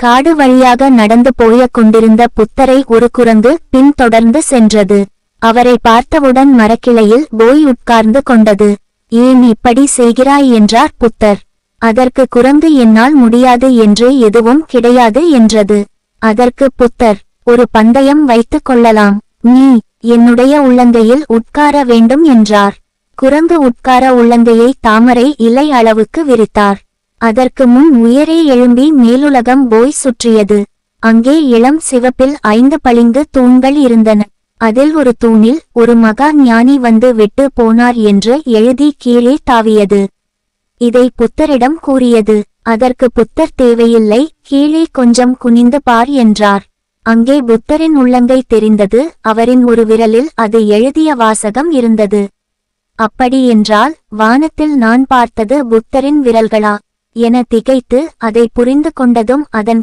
காடு வழியாக நடந்து போய கொண்டிருந்த புத்தரை ஒரு குரங்கு பின்தொடர்ந்து சென்றது. அவரை பார்த்தவுடன் மரக்கிளையில் போய் உட்கார்ந்து கொண்டது. ஏன் இப்படி செய்கிறாய் என்றார் புத்தர். அதற்கு குரங்கு என்னால் முடியாது என்று எதுவும் கிடையாது என்றது. அதற்கு புத்தர், ஒரு பந்தயம் வைத்துக் கொள்ளலாம். நீ என்னுடைய உள்ளங்கையில் உட்கார வேண்டும் என்றார். குரங்கு உட்கார உள்ளங்கையை தாமரை இலை அளவுக்கு விரித்தார். அதற்கு முன் உயரே எழும்பி மேலுலகம் போய் சுற்றியது. அங்கே இளம் சிவப்பில் 5 பளிங்கு தூண்கள் இருந்தன. அதில் ஒரு தூணில் ஒரு மகா ஞானி வந்து விட்டு போனார் என்று எழுதி கீழே தாவியது. இதை புத்தரிடம் கூறியது. அதற்கு புத்தர் தேவையில்லை, கீழே கொஞ்சம் குனிந்து பார் என்றார். அங்கே புத்தரின் உள்ளங்கை தெரிந்தது. அவரின் ஒரு விரலில் அது எழுதிய வாசகம் இருந்தது. அப்படி என்றால் வானத்தில் நான் பார்த்தது புத்தரின் விரல்களா என திகைத்து அதை புரிந்து கொண்டதும் அதன்